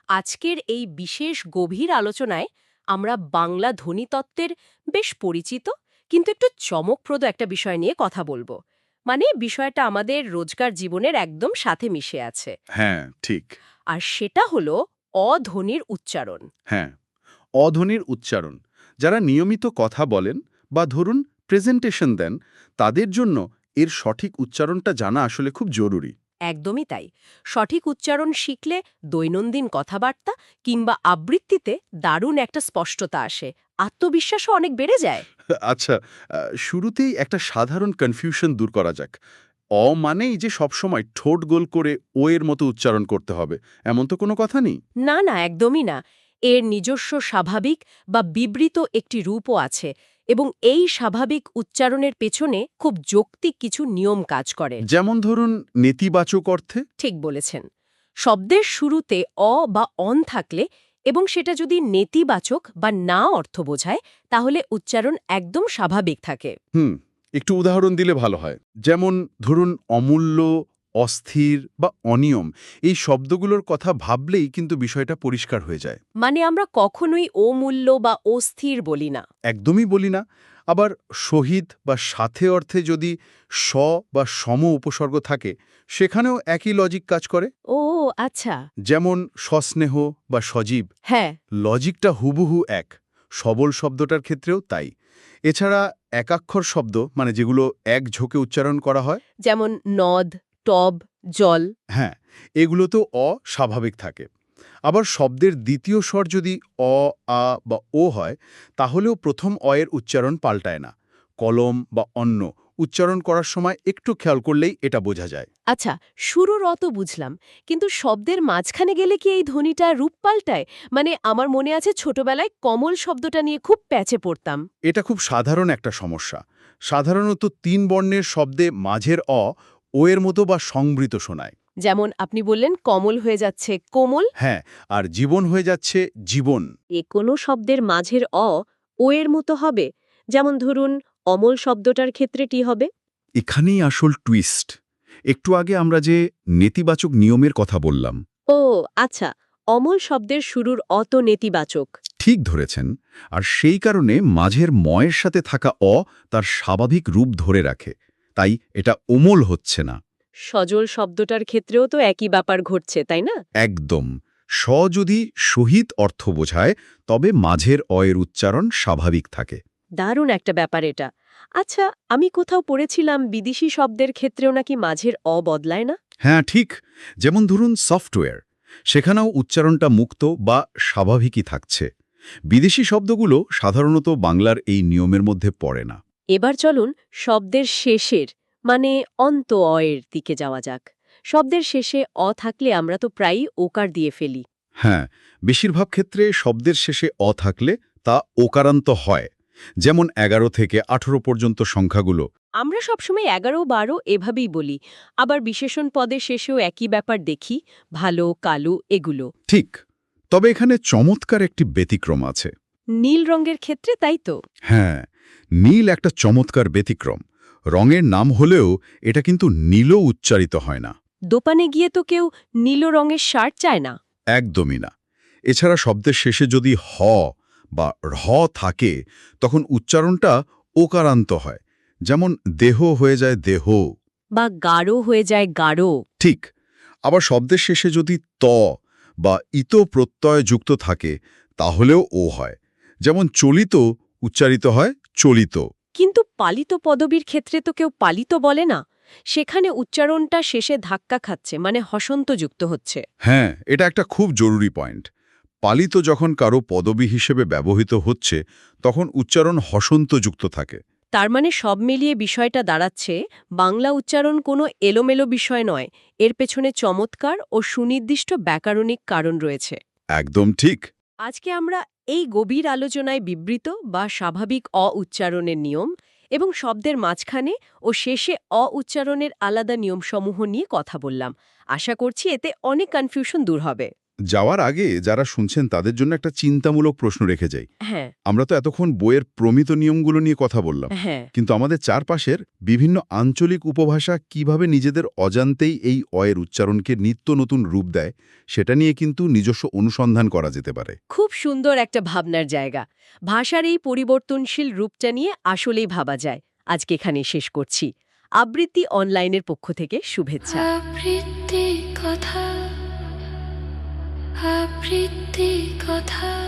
আজকের এই বিশেষ গভীর আলোচনায় আমরা বাংলা ধ্বনিতত্ত্বের বেশ পরিচিত কিন্তু একটু চমকপ্রদ একটা বিষয় নিয়ে কথা বলবো। মানে বিষয়টা আমাদের রোজকার জীবনের একদম সাথে মিশে আছে। হ্যাঁ, ঠিক। আর সেটা হলো অধ্বনির উচ্চারণ। হ্যাঁ, অধ্বনির উচ্চারণ। যারা নিয়মিত কথা বলেন বা ধরুন প্রেজেন্টেশন দেন, তাদের জন্য এর সঠিক উচ্চারণটা জানা আসলে খুব জরুরি। একদমই তাই। সঠিক উচ্চারণ শিখলে দৈনন্দিন কথাবার্তা কিংবা আবৃত্তিতে দারুণ একটা স্পষ্টতা আসে, আত্মবিশ্বাসও অনেক বেড়ে যায়। আচ্ছা, শুরুতেই একটা সাধারণ কনফিউশন দূর করা যাক। মানেই যে সবসময় ঠোঁট গোল করে ও এর মতো উচ্চারণ করতে হবে, এমন তো কোনো কথা নেই। না না, একদমই না। এর নিজস্ব স্বাভাবিক বা বিবৃত একটি রূপও আছে, এবং এই স্বাভাবিক উচ্চারণের পেছনে খুব যৌক্তিক কিছু নিয়ম কাজ করে। যেমন ধরুন নেতিবাচক অর্থে। ঠিক বলেছেন। শব্দের শুরুতে অ বা অন থাকলে এবং সেটা যদি নেতিবাচক বা না অর্থ বোঝায়, তাহলে উচ্চারণ একদম স্বাভাবিক থাকে। একটু উদাহরণ দিলে ভালো হয়। যেমন ধরুন অমূল্য, অস্থির বা অনিয়ম, এই শব্দগুলোর কথা ভাবলেই কিন্তু বিষয়টা পরিষ্কার হয়ে যায়। মানে আমরা কখনোই অমূল্য বা অস্থির বলি না। একদমই বলি না। আবার শহীদ বা সাথে অর্থে যদি স বা সম উপসর্গ থাকে, সেখানেও একই লজিক কাজ করে। ও আচ্ছা। যেমন সস্নেহ বা সজীব, হ্যাঁ। লজিকটা হুবহু এক। সবল শব্দটার ক্ষেত্রেও তাই। এছাড়া একাক্ষর শব্দ, মানে যেগুলো এক ঝোঁকে উচ্চারণ করা হয়, যেমন নদ, টব, জল। হ্যাঁ, এগুলো তো অস্বাভাবিক থাকে। আবার শব্দের দ্বিতীয় স্বর যদি অ, আ বা ও হয়, তাহলেও প্রথম এর উচ্চারণ পাল্টায় না। কলম বা অন্য উচ্চারণ করার সময় একটু খেয়াল করলেই এটা বোঝা যায়। আচ্ছা, শুরুর অত বুঝলাম, কিন্তু শব্দের মাঝখানে গেলে কি এই ধ্বনিটা রূপ পাল্টায়? মানে আমার মনে আছে ছোটবেলায় কমল শব্দটা নিয়ে খুব প্যাচে পড়তাম। এটা খুব সাধারণ একটা সমস্যা। সাধারণত ৩ বর্ণের শব্দে মাঝের ও এর মতো বা সংবৃত শোনায়। যেমন আপনি বললেন কমল হয়ে যাচ্ছে কোমল। হ্যাঁ, আর জীবন হয়ে যাচ্ছে জীবন। কোনো শব্দের মাঝের ও এর মতো হবে? যেমন ধরুন অমল শব্দটার ক্ষেত্রে টি হবে। এখানেই আসল টুইস্ট। একটু আগে আমরা যে নেতিবাচক নিয়মের কথা বললাম, ও আচ্ছা, অমল শব্দের শুরুর অত নেতিবাচক। ঠিক ধরেছেন। আর সেই কারণে মাঝের ময়ের সাথে থাকা তার স্বাভাবিক রূপ ধরে রাখে। তাই এটা অমল হচ্ছে না। সজল শব্দটার ক্ষেত্রেও তো একই ব্যাপার ঘটছে, তাই না? একদম। যদি শহীদ অর্থ বোঝায়, তবে মাঝের এর উচ্চারণ স্বাভাবিক থাকে। দারুণ একটা ব্যাপার এটা। আচ্ছা, আমি কোথাও পড়েছিলাম বিদেশি শব্দের ক্ষেত্রেও নাকি মাঝের বদলায় না। হ্যাঁ, ঠিক। যেমন ধরুন সফটওয়্যার, সেখানেও উচ্চারণটা মুক্ত বা স্বাভাবিকই থাকছে। বিদেশি শব্দগুলো সাধারণত বাংলার এই নিয়মের মধ্যে পড়ে না। এবার চলুন শব্দের শেষের, মানে অন্ত এর দিকে যাওয়া যাক। শব্দের শেষে থাকলে আমরা তো প্রায়ই ওকার দিয়ে ফেলি। হ্যাঁ, বেশিরভাগ ক্ষেত্রে শব্দের শেষে থাকলে তা ওকারান্ত হয়। যেমন ১১ থেকে ১৮ পর্যন্ত সংখ্যাগুলো। আমরা সবসময় ১১, ১২ এভাবেই বলি। আবার বিশেষণ পদের শেষেও একই ব্যাপার দেখি, ভালো, কালো এগুলো। ঠিক। তবে এখানে চমৎকার একটি ব্যতিক্রম আছে। নীল রঙের ক্ষেত্রে তাই তো? হ্যাঁ, নীল একটা চমৎকার ব্যতিক্রম। রঙের নাম হলেও এটা কিন্তু নীলও উচ্চারিত হয় না। দোকানে গিয়ে তো কেউ নীল রঙের শার্ট চায় না। একদমই না। এছাড়া শব্দের শেষে যদি বা র থাকে, তখন উচ্চারণটা ওকারান্ত হয়। যেমন দেহ হয়ে যায় দেহ। বা গাঢ় হয়ে যায় গাঢ়। ঠিক। আবার শব্দের শেষে যদি বা ইত প্রত্যয় যুক্ত থাকে, তাহলেও হয়। যেমন চলিত উচ্চারিত হয় চলিত। কিন্তু পালিত পদবীর ক্ষেত্রে তো কেউ পালিত বলে না। সেখানে উচ্চারণটা শেষে ধাক্কা খাচ্ছে, মানে হসন্ত যুক্ত হচ্ছে। হ্যাঁ, এটা একটা খুব জরুরি পয়েন্ট। পালিত যখন কারো পদবী হিসেবে ব্যবহৃত হচ্ছে, তখন উচ্চারণ হসন্তযুক্ত থাকে। তার মানে সব মিলিয়ে বিষয়টা দাঁড়াচ্ছে, বাংলা উচ্চারণ কোনো এলোমেলো বিষয় নয়, এর পেছনে চমৎকার ও সুনির্দিষ্ট ব্যাকরণিক কারণ রয়েছে। একদম ঠিক। আজকে আমরা এই গভীর আলোচনায় বিবৃত বা স্বাভাবিক উচ্চারণের নিয়ম এবং শব্দের মাঝখানে ও শেষে উচ্চারণের আলাদা নিয়মসমূহ নিয়ে কথা বললাম। আশা করছি এতে অনেক কনফিউশন দূর হবে। যাওয়ার আগে যারা শুনছেন তাদের জন্য একটা চিন্তামূলক প্রশ্ন রেখে যাই। হ্যাঁ, আমরা তো এতক্ষণ বইয়ের প্রমিত নিয়মগুলো নিয়ে কথা বললাম, হ্যাঁ। কিন্তু আমাদের চারপাশের বিভিন্ন আঞ্চলিক উপভাষা কিভাবে নিজেদের অজান্তেই এই অয়ের উচ্চারণকে নিত্য নতুন রূপ দেয়, সেটা নিয়ে কিন্তু নিজস্ব অনুসন্ধান করা যেতে পারে। খুব সুন্দর একটা ভাবনার জায়গা। ভাষার এই পরিবর্তনশীল রূপটা নিয়ে আসলেই ভাবা যায়। আজকে এখানে শেষ করছি। আবৃত্তি অনলাইনের পক্ষ থেকে শুভেচ্ছা। আবৃত্তি কথা, আবৃত্তি কথা।